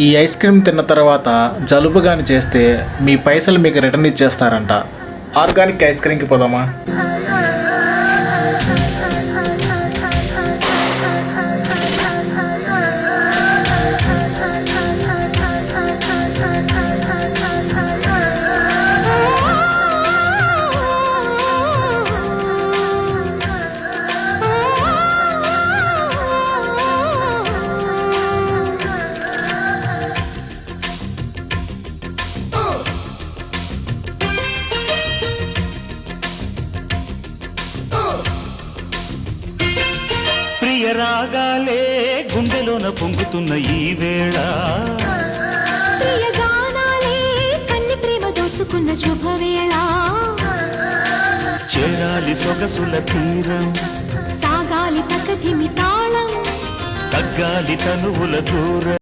ఈ ice cream తిన్న తర్వాత జలుబు గాని చేస్తే మీ పైసలు మీకు రిటర్న్ ఇచ్చేస్తారంట. ఆర్గానిక్ ఐస్ క్రీమ్కి పోదామా? రాగాలే గుండెలోన పొంగుతున్న ఈ వేళ, ప్రియగానాలే కన్ని ప్రేమ దోచుకున్న శుభవేళ, చేరాలి సొగసుల తీరం, సాగాలి తకధిమి తాళం, తగ్గాలి తనువుల దూరం.